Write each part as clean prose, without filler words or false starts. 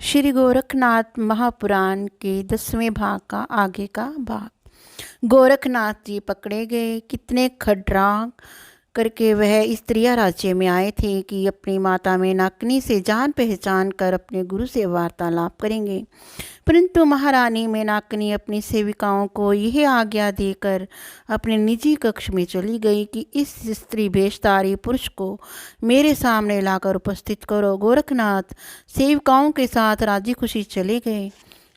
श्री गोरखनाथ महापुराण के 10वें भाग का आगे का भाग। गोरखनाथ जी पकड़े गए। कितने खड्राग करके वह स्त्रिया राज्य में आए थे कि अपनी माता में नाकनी से जान पहचान कर अपने गुरु से वार्तालाप करेंगे, परंतु महारानी मेनाकनी अपनी सेविकाओं को यह आज्ञा देकर अपने निजी कक्ष में चली गई कि इस स्त्री भेषधारी पुरुष को मेरे सामने लाकर उपस्थित करो। गोरखनाथ सेविकाओं के साथ राजी खुशी चले गए।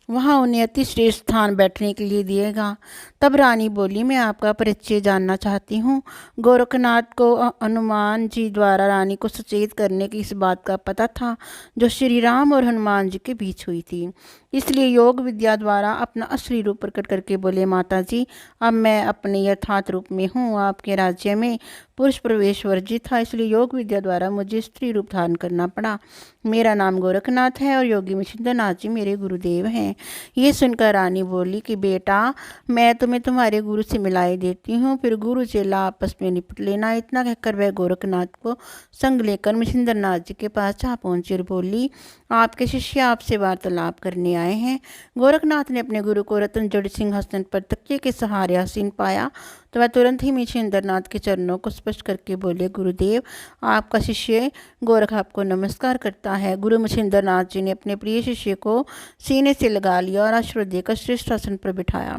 वहाँ उन्हें अति श्रेष्ठ स्थान बैठने के लिए दिएगा। तब रानी बोली, मैं आपका परिचय जानना चाहती हूँ। गोरखनाथ को हनुमान जी द्वारा रानी को सचेत करने की इस बात का पता था जो श्री राम और हनुमान जी के बीच हुई थी, इसलिए योग विद्या द्वारा अपना असली रूप प्रकट करके बोले, माता जी अब मैं अपने यथार्थ रूप में हूँ। आपके राज्य में पुरुष प्रवेश वर्जित था, इसलिए योग विद्या द्वारा मुझे स्त्री रूप धारण करना पड़ा। मेरा नाम गोरखनाथ है और योगी मछिंद्रनाथ जी मेरे गुरुदेव हैं। ये सुनकर रानी बोली कि बेटा, मैं तुम्हें तुम्हारे गुरु से मिलाई देती हूँ, फिर गुरु चेला आपस में निपट लेना। इतना कहकर वह गोरखनाथ को संग लेकर मछिंद्रनाथ जी के पास जा पहुंची और बोली, आपके शिष्य आपसे वार्तालाप करने आए हैं। गोरखनाथ ने अपने गुरु को रतन जड़ सिंहासन पर तकिए के सहारे आसीन पाया तो वह तुरंत ही मछिंद्रनाथ के चरणों को स्पर्श करके बोले, गुरुदेव आपका शिष्य गोरख आपको नमस्कार करता है। गुरु मछिंद्रनाथ जी ने अपने प्रिय शिष्य को सीने से लगा लिया और आशीर्वाद देकर श्रेष्ठ आसन पर बिठाया।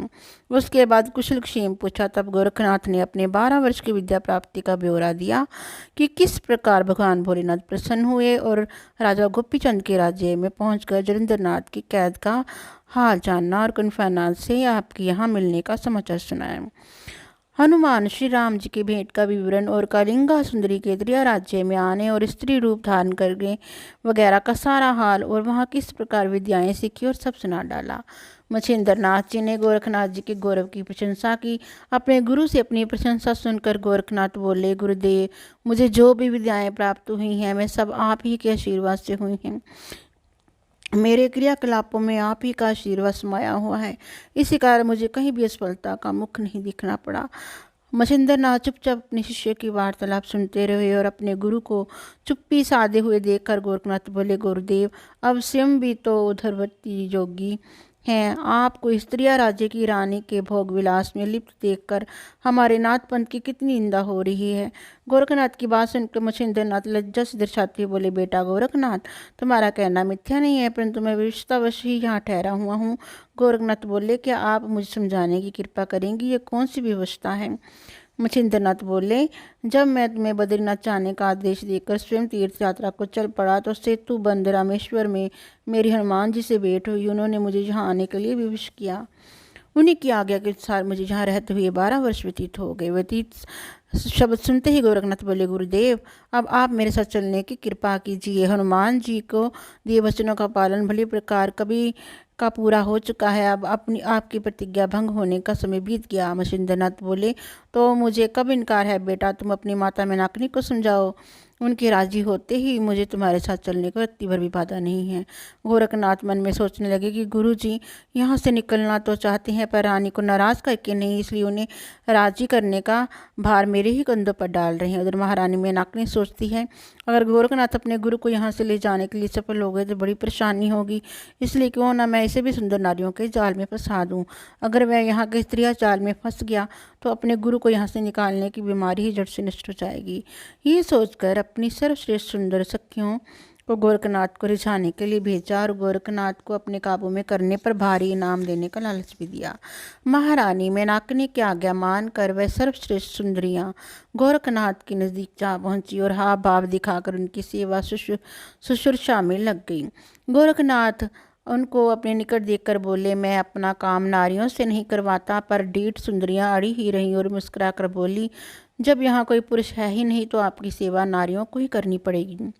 उसके बाद कुशल क्षेम पूछा। तब गोरखनाथ ने अपने 12 वर्ष की विद्या प्राप्ति का ब्यौरा दिया कि किस प्रकार भगवान भोलेनाथ प्रसन्न हुए और राजा गोपीचंद के राज्य में पहुंचकर जलेंद्रनाथ की कैद का हाल जानना और कनफानाथ से आपके यहाँ मिलने का समाचार सुनाया। हनुमान श्री राम जी की भेंट का विवरण और कलिंगा सुंदरी के त्रिया राज्य में आने और स्त्री रूप धारण करके वगैरह का सारा हाल और वहाँ किस प्रकार विद्याएं सीखी और सब सुना डाला। मछिंद्रनाथ जी ने गोरखनाथ जी के गौरव की प्रशंसा की। अपने गुरु से अपनी प्रशंसा सुनकर गोरखनाथ बोले, गुरुदेव मुझे जो भी विद्याएं प्राप्त हुई हैं वे सब आप ही के आशीर्वाद से हुई हैं। मेरे क्रियाकलापों में आप ही का आशीर्वाद समाया हुआ है, इसी कारण मुझे कहीं भी असफलता का मुख नहीं दिखना पड़ा। मछिंद्रनाथ चुपचाप अपने शिष्य की वार्तालाप सुनते रहे और अपने गुरु को चुप्पी साधे हुए देखकर गोरखनाथ बोले, गुरुदेव अब स्वयं भी तो उधरवती जोगी हैं। आपको स्त्रिया राज्य की रानी के भोग विलास में लिप्त देखकर हमारे नाथ पंथ की कितनी निंदा हो रही है। गोरखनाथ की बात सुनकर मछिंद्रनाथ लज्जा से दर्शाते बोले, बेटा गोरखनाथ तुम्हारा कहना मिथ्या नहीं है, परंतु मैं विवशतावश ही यहाँ ठहरा हुआ हूँ। गोरखनाथ बोले, क्या आप मुझे समझाने की कृपा करेंगी, ये कौन सी विवशता है। मछिंद्रनाथ बोले, जब मैं तुम्हें बद्रीनाथ जाने का आदेश देकर स्वयं तीर्थ यात्रा को चल पड़ा तो सेतु बंद रामेश्वर में मेरी हनुमान जी से भेंट हुई। उन्होंने मुझे यहाँ आने के लिए विवश किया। उन्हीं की आज्ञा के अनुसार मुझे यहाँ रहते हुए 12 वर्ष व्यतीत हो गए। व्यतीत शब्द सुनते ही गोरखनाथ बोले, गुरुदेव अब आप मेरे साथ चलने की कृपा कीजिए। हनुमान जी को दिए वचनों का पालन भली प्रकार कभी का पूरा हो चुका है। अब अपनी आपकी प्रतिज्ञा भंग होने का समय बीत गया। मछिंद्रनाथ बोले, तो मुझे कब इनकार है बेटा, तुम अपनी माता मेनाकनी को समझाओ, उनके राजी होते ही मुझे तुम्हारे साथ चलने को रत्ती भर भी बाधा नहीं है। गोरखनाथ मन में सोचने लगे कि गुरु जी यहाँ से निकलना तो चाहते हैं पर रानी को नाराज़ करके नहीं, इसलिए उन्हें राजी करने का भार मेरे ही कंधों पर डाल रहे हैं। उधर महारानी मेनाकनी सोचती है, अगर गोरखनाथ अपने गुरु को यहाँ से ले जाने के लिए सफल हो गए तो बड़ी परेशानी होगी, इसलिए क्यों ना मैं इसे भी सुंदर नारियों के जाल में फंसा दूँ। अगर वह यहाँ के स्त्रिया जाल में फंस गया तो अपने गुरु को यहाँ से निकालने की बीमारी ही जड़ से नष्ट हो जाएगी। ये सोचकर अपनी सर्वश्रेष्ठ सुंदर सखियों को गोरखनाथ को रिझाने के लिए भेजा और गोरखनाथ को अपने काबू में करने पर भारी इनाम देने का लालच भी दिया। महारानी मेनाकनी की आज्ञा मानकर वह सर्वश्रेष्ठ सुंदरियां गोरखनाथ के नज़दीक जा पहुंची और हाव भाव दिखाकर उनकी सेवा शुश्रूषा में लग गई। गोरखनाथ उनको अपने निकट देखकर बोले, मैं अपना काम नारियों से नहीं करवाता, पर डीठ सुंदरियां अड़ी ही रहीं और मुस्कुराकर बोली, जब यहाँ कोई पुरुष है ही नहीं तो आपकी सेवा नारियों को ही करनी पड़ेगी।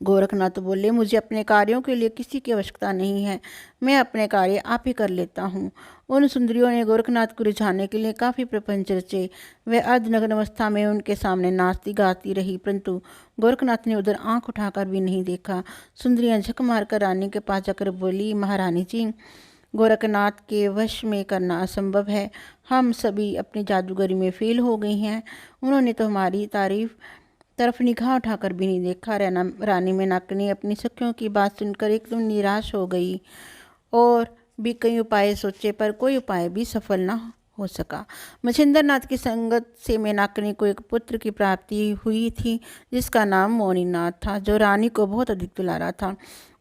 गोरखनाथ बोले, मुझे अपने कार्यों के लिए किसी की आवश्यकता नहीं है, मैं अपने कार्य आप ही कर लेता हूँ। उन सुंदरियों ने गोरखनाथ को रिझाने के लिए काफ़ी प्रपंच रचे। वह अर्धनग्न अवस्था में उनके सामने नाचती गाती रही, परंतु गोरखनाथ ने उधर आंख उठाकर भी नहीं देखा। सुंदरियां झक मारकर रानी के पास जाकर बोली, महारानी जी गोरखनाथ के वश में करना असंभव है, हम सभी अपनी जादूगरी में फेल हो गई हैं। उन्होंने तो हमारी तरफ निगाह उठाकर भी नहीं देखा। रानी मेनाकनी अपनी सखियों की बात सुनकर एकदम निराश हो गई और भी कई उपाय सोचे, पर कोई उपाय भी सफल न हो सका। मछिंद्रनाथ की संगत से मेनाकनी को एक पुत्र की प्राप्ति हुई थी जिसका नाम मोनीनाथ था, जो रानी को बहुत अधिक दुलारा था।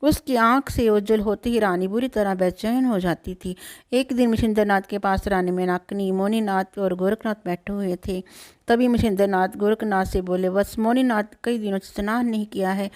उसकी आंख से ओझल होते ही रानी बुरी तरह बेचैन हो जाती थी। एक दिन मछिंद्रनाथ के पास रानी मेनाकनी, मोनीनाथ और गोरखनाथ बैठे हुए थे। तभी मछिंद्रनाथ गोरखनाथ से बोले, बस मोनीनाथ कई दिनों से स्नान नहीं किया है,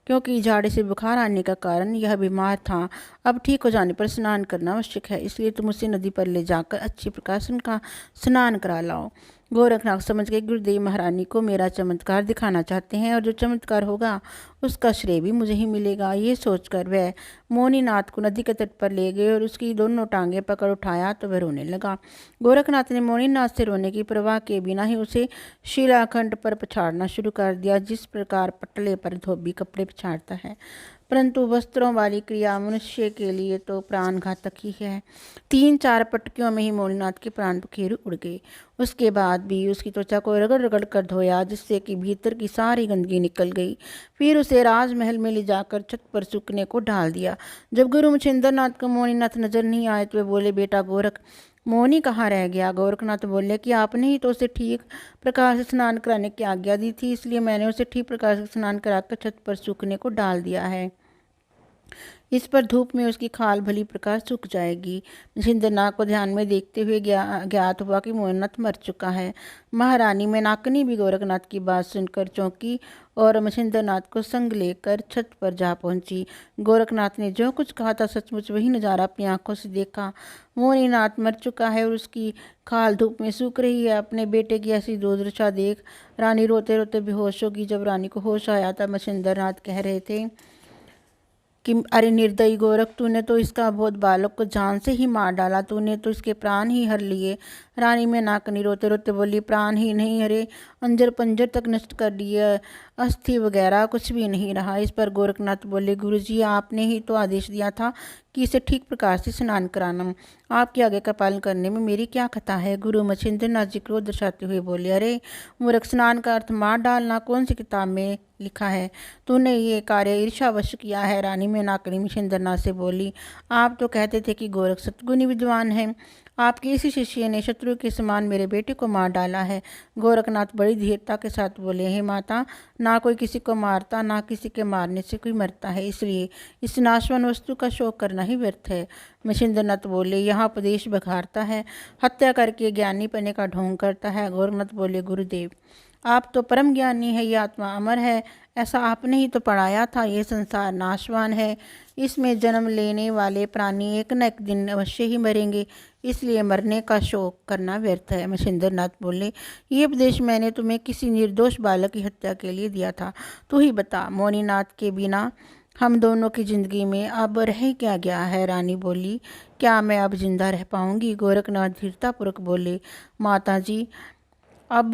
क्योंकि झाड़े से बुखार आने का कारण यह बीमार था। अब ठीक हो जाने पर स्नान करना आवश्यक है, इसलिए तुम उसे नदी पर ले जाकर अच्छी प्रकाशन का स्नान करा लाओ। गोरखनाथ समझ गए गुरुदेव महारानी को मेरा चमत्कार दिखाना चाहते हैं और जो चमत्कार होगा उसका श्रेय भी मुझे ही मिलेगा। ये सोचकर वह मोनीनाथ को नदी के तट पर ले गए और उसकी दोनों टांगें पकड़ उठाया तो वह रोने लगा। गोरखनाथ ने मोनीनाथ से रोने की परवाह के बिना ही उसे शिलाखंड पर पछाड़ना शुरू कर दिया, जिस प्रकार पटले पर धोबी कपड़े पछाड़ता है। परंतु वस्त्रों वाली क्रिया मनुष्य के लिए तो प्राण घातक ही है। 3-4 पटकियों में ही मोनीनाथ के प्राण पखेरु उड़ गए। उसके बाद भी उसकी त्वचा को रगड़ रगड़ कर धोया, जिससे कि भीतर की सारी गंदगी निकल गई। फिर उसे राजमहल में ले जाकर छत पर सूखने को डाल दिया। जब गुरु मछिंद्रनाथ को मोनीनाथ नजर नहीं आए तो वे बोले, बेटा गोरख, मोनी कहाँ रह गया? गोरखनाथ बोले कि आपने ही तो उसे ठीक प्रकार से स्नान कराने की आज्ञा दी थी, इसलिए मैंने उसे ठीक प्रकार से स्नान कराकर छत पर सूखने को डाल दिया है। इस पर धूप में उसकी खाल भली प्रकार सूख जाएगी। मछिंद्रनाथ को ध्यान में देखते हुए ज्ञात हुआ कि मोनीनाथ मर चुका है। महारानी मेनाकनी भी गोरखनाथ की बात सुनकर चौंकी और मछिंद्रनाथ को संग लेकर छत पर जा पहुंची। गोरखनाथ ने जो कुछ कहा था सचमुच वही नज़ारा अपनी आंखों से देखा। मोनीनाथ मर चुका है और उसकी खाल धूप में सूख रही है। अपने बेटे की ऐसी दुर्दशा देख रानी रोते रोते बेहोश होगी। जब रानी को होश आया तब मछिंद्रनाथ कह रहे थे कि अरे निर्दयी गोरख, तूने तो इसका बहुत बालक को जान से ही मार डाला, तूने तो इसके प्राण ही हर लिए। रानी मेनाकनी रोते रोते बोली, प्राण ही नहीं, अरे अंजर पंजर तक नष्ट कर दिए, अस्थि वगैरह कुछ भी नहीं रहा। इस पर गोरखनाथ बोले, गुरुजी, आपने ही तो आदेश दिया था कि इसे ठीक प्रकार से स्नान कराना, आपके आगे का पालन करने में मेरी क्या खता है? गुरु मछिंद्रनाथ जी क्रोध दर्शाते हुए बोले, अरे मूर्ख, स्नान का अर्थ मार डालना कौन सी किताब में लिखा है? तूने ये कार्य ईर्ष्यावश किया है। रानी मेनाकनी मछिंद्रनाथ से बोली, आप तो कहते थे कि गोरख सद्गुणी विद्वान है, आपके इसी शिष्य ने शत्रु के समान मेरे बेटे को मार डाला है। गोरखनाथ बड़ी धीरता के साथ बोले, हे माता, ना कोई किसी को मारता, ना किसी के मारने से कोई मरता है, इसलिए इस नाशवान वस्तु का शोक करना ही व्यर्थ है। मछिंद्रनाथ बोले, यहाँ उपदेश बघारता है, हत्या करके ज्ञानी पने का ढोंग करता है। गोरखनाथ बोले, गुरुदेव, आप तो परम ज्ञानी है, ये आत्मा अमर है, ऐसा आपने ही तो पढ़ाया था। ये संसार नाशवान है, इसमें जन्म लेने वाले प्राणी एक न एक दिन अवश्य ही मरेंगे, इसलिए मरने का शोक करना व्यर्थ है। मछिंद्रनाथ बोले, ये उपदेश मैंने तुम्हें किसी निर्दोष बालक की हत्या के लिए दिया था। तू ही बता, मोनीनाथ के बिना हम दोनों की जिंदगी में अब रह क्या गया है? रानी बोली, क्या मैं अब जिंदा रह पाऊंगी? गोरखनाथ धीरतापूर्वक बोले, माता जी, अब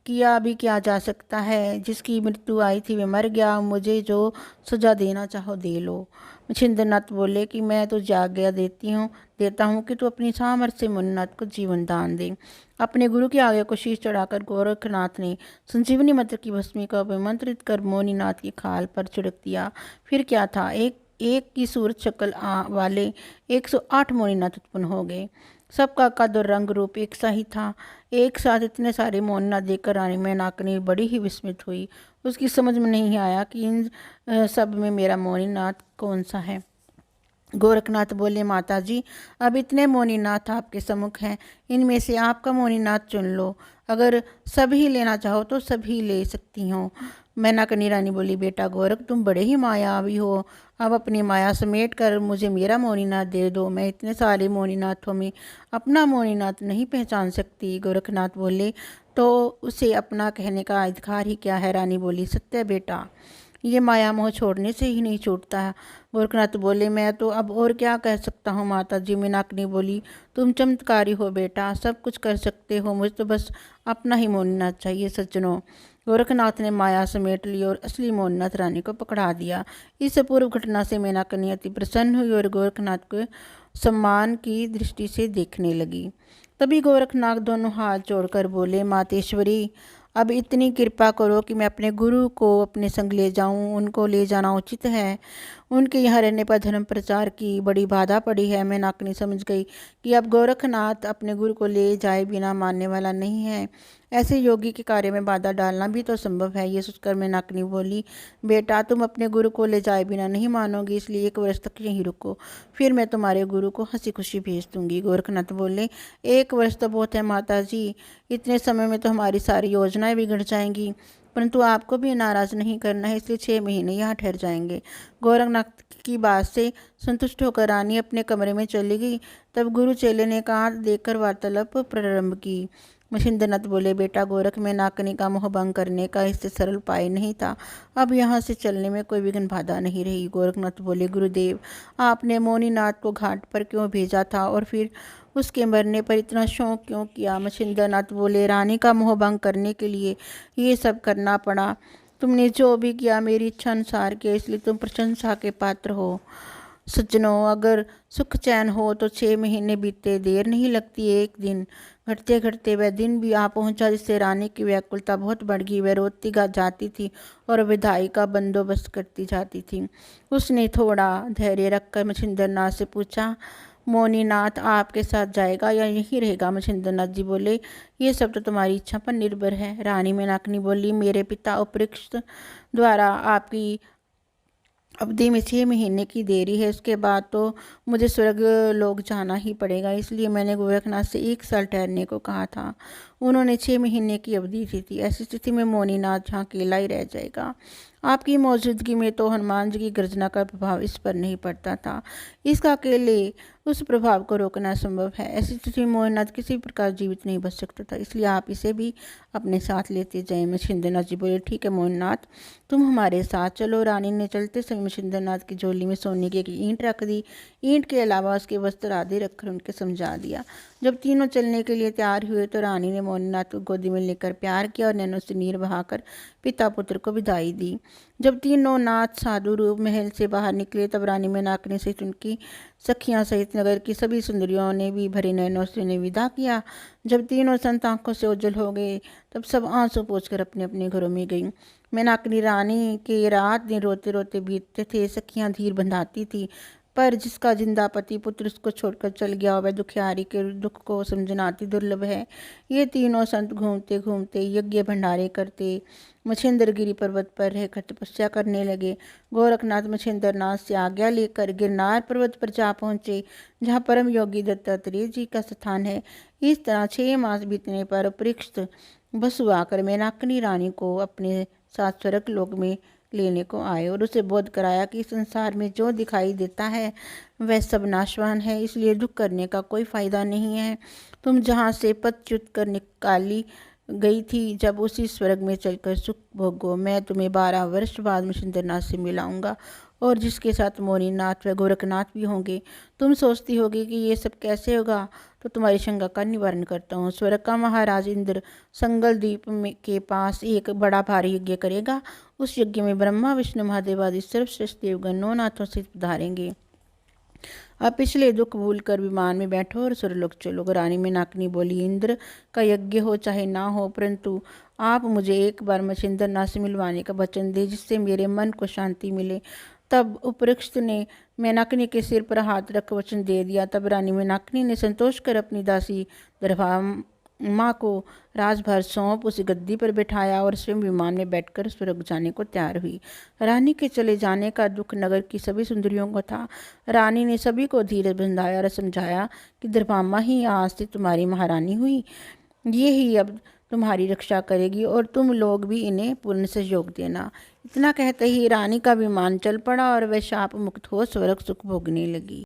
किया भी क्या जा सकता है? जिसकी मृत्यु आई थी वे मर गया, मुझे जो सजा देना चाहो दे लो। मछिंद्रनाथ बोले कि मैं तो आज्ञा देता हूँ कि तू अपनी सामर्थ्य से मोनीनाथ को जीवन दान दे। अपने गुरु की आज्ञा को शीश चढ़ाकर गोरखनाथ ने संजीवनी मंत्र की भस्मी को अभिमंत्रित कर मोनीनाथ की खाल पर छिड़क दिया। फिर क्या था, एक की सूरत शक्ल वाले 108 मोनीनाथ उत्पन्न हो गए। सबका कद और रंग रूप एक सा ही था। एक साथ इतने सारे मोनीनाथ देखकर रानी मेनाकनी बड़ी ही विस्मित हुई। उसकी समझ में नहीं आया कि इन सब में मेरा मोनीनाथ कौन सा है। गोरखनाथ बोले, माता जी, अब इतने मोनीनाथ आपके सम्मुख हैं, इनमें से आपका मोनीनाथ चुन लो। अगर सभी लेना चाहो तो सभी ले सकती हो। मेनाकनी रानी बोली, बेटा गोरख, तुम बड़े ही मायावी हो, अब अपनी माया समेट कर मुझे मेरा मोनीनाथ दे दो। मैं इतने सारे मोनीनाथों में अपना मोनीनाथ नहीं पहचान सकती। गोरखनाथ बोले, तो उसे अपना कहने का अधिकार ही क्या है? रानी बोली, सत्य बेटा, ये माया मोह छोड़ने से ही नहीं छूटता है। गोरखनाथ बोले, मैं तो अब और क्या कह सकता हूँ माता जी। मेनाकनी बोली, तुम चमत्कारी हो बेटा, सब कुछ कर सकते हो, मुझे तो बस अपना ही मोनीनाथ चाहिए। सज्जनों, गोरखनाथ ने माया समेट ली और असली मोनीनाथ रानी को पकड़ा दिया। इस पूर्व घटना से मेनाकनी अति प्रसन्न हुई और गोरखनाथ को सम्मान की दृष्टि से देखने लगी। तभी गोरखनाथ दोनों हाथ जोड़कर बोले, मातेश्वरी, अब इतनी कृपा करो कि मैं अपने गुरु को अपने संग ले जाऊं। उनको ले जाना उचित है। उनके यहाँ रहने पर धर्म प्रचार की बड़ी बाधा पड़ी है। मैं नाकनी समझ गई कि अब गोरखनाथ अपने गुरु को ले जाए बिना मानने वाला नहीं है। ऐसे योगी के कार्य में बाधा डालना भी तो संभव है। ये सोचकर मैं नाकनी बोली, बेटा तुम अपने गुरु को ले जाए बिना नहीं मानोगी, इसलिए 1 वर्ष तक यहीं रुको, फिर मैं तुम्हारे गुरु को हंसी खुशी भेज दूंगी। गोरखनाथ बोले, 1 वर्ष तो बहुत है माता जी, इतने समय में तो हमारी सारी योजनाएं बिगड़ जाएंगी। परंतु आपको भी नाराज नहीं करना है, इसलिए 6 महीने यहाँ ठहर जाएंगे। गोरखनाथ की बात से संतुष्ट होकर रानी अपने कमरे में चली गई। तब गुरु चेले ने कहा देकर वार्तालाप प्रारंभ की। मछिंद्रनाथ बोले, बेटा गोरख, में नाकनी का मोह भंग करने का इससे सरल उपाय नहीं था। अब यहाँ से चलने में कोई विघ्न बाधा नहीं रही। गोरखनाथ बोले, गुरुदेव, आपने मोनीनाथ को घाट पर क्यों भेजा था और फिर उसके मरने पर इतना शौक क्यों किया? मछिंद्रनाथ बोले, रानी का मोह भंग करने के लिए ये सब करना पड़ा। तुमने जो भी किया मेरी इच्छा अनुसार किया, इसलिए तुम प्रशंसा के पात्र हो। सज्जनों, अगर सुख चैन हो तो 6 महीने बीते, देर नहीं लगती। एक दिन घटते घटते वह दिन भी आ पहुंचा, जिससे रानी की व्याकुलता बहुत बढ़ गई। वह रोती गा जाती थी और विदाई का बंदोबस्त करती जाती थी। उसने थोड़ा धैर्य रखकर मछिंद्रनाथ से पूछा, मोनीनाथ आपके साथ जाएगा या यहीं रहेगा? मछिंद्रनाथ जी बोले, ये सब तो तुम्हारी इच्छा पर निर्भर है। रानी मेनाकनी बोली, मेरे पिता उपरिक्त द्वारा आपकी अवधि में 6 महीने की देरी है, उसके बाद तो मुझे स्वर्ग लोक जाना ही पड़ेगा, इसलिए मैंने गोरखनाथ से 1 साल ठहरने को कहा था। उन्होंने 6 महीने की अवधि दी थी। ऐसी स्थिति में मोनीनाथ यहाँ अकेला ही रह जाएगा। आपकी मौजूदगी में तो हनुमान जी की गर्जना का प्रभाव इस पर नहीं पड़ता था। इसका अकेले उस प्रभाव को रोकना संभव है। ऐसी स्थिति में मोनीनाथ किसी प्रकार जीवित नहीं बच सकता था, इसलिए आप इसे भी अपने साथ लेते जाएं। मछिंद्रनाथ जी बोले, ठीक है मोनीनाथ, तुम हमारे साथ चलो। रानी ने चलते समय मछिंद्रनाथ की झोली में सोने की एक ईंट रख दी। ईंट के अलावा उसके वस्त्र आदि रखकर उनके समझा दिया। जब तीनों चलने के लिए तैयार हुए तो रानी ने मोनीनाथ को गोदी में लेकर प्यार किया और नैनों से नीर बहाकर पिता पुत्र को विदाई दी। जब तीनों नाथ साधु रूप महल से बाहर निकले, तब रानी मेनाकनी सहित उनकी सखियां सहित नगर की सभी सुंदरियों ने भी भरे नैनों से उन्हें विदा किया। जब तीनों संत आंखों से ओझल हो गए, तब सब आंसू पोंछकर अपने अपने घरों में गई। मेनाकनी रानी के रात दिन रोते रोते बीतते थे। सखियां धीर बंधाती थी, पर जिसका जिंदा पति पुत्र उसको छोड़कर चल गया, वह दुखियारी के दुख को समझना अति दुर्लभ है। ये तीनों संत घूमते घूमते यज्ञ भंडारे करते मछिंद्रगिरी पर्वत पर रहकर तपस्या करने लगे। गोरखनाथ मछिंद्रनाथ से आज्ञा लेकर गिरनार पर्वत पर जा पहुँचे, जहाँ परम योगी दत्तात्रेय जी का स्थान है। इस तरह 6 मास बीतने पर उपरिक्त बसु आकर मेनाकनी रानी को अपने साथ स्वर्ग लोक में लेने को आए और उसे बोध कराया कि संसार में जो दिखाई देता है वह सब नाशवान है, इसलिए दुख करने का कोई फायदा नहीं है। तुम जहाँ से पदच्युत कर निकाली गई थी, जब उसी स्वर्ग में चलकर सुख भोगो। मैं तुम्हें 12 वर्ष बाद मछिंद्रनाथ से मिलाऊंगा और जिसके साथ मोनीनाथ व गोरखनाथ भी होंगे। तुम सोचती होगी कि ये सब कैसे होगा, तो तुम्हारी शंका का निवारण करता हूँ। स्वर्ग का महाराज इंद्र संगल द्वीप के पास एक बड़ा भारी यज्ञ करेगा। उस यज्ञ में ब्रह्मा विष्णु महादेव आदि सर्वश्रेष्ठ देवगण 9 नाथों से पधारेंगे। अब पिछले दुख भूल कर विमान में बैठो और सुरलोक चलो। रानी मेनाकनी बोली, इंद्र का यज्ञ हो चाहे ना हो, परंतु आप मुझे एक बार मछिंद्रनाथ से मिलवाने का वचन दे, जिससे मेरे मन को शांति मिले। तब उपरिक्त ने मेनाकनी के सिर पर हाथ रख वचन दे दिया। तब रानी मेनाकनी ने संतोष कर अपनी दासी दरभामा को राजभर सौंप उसे गद्दी पर बैठाया और स्वयं विमान में बैठकर स्वर्ग जाने को तैयार हुई। रानी के चले जाने का दुख नगर की सभी सुंदरियों को था। रानी ने सभी को धीरज बंधाया और समझाया कि दरभामा ही आज से तुम्हारी महारानी हुई, ये ही अब तुम्हारी रक्षा करेगी और तुम लोग भी इन्हें पूर्ण सहयोग देना। इतना कहते ही रानी का विमान चल पड़ा और वह शाप मुक्त हो स्वर्ग सुख भोगने लगी।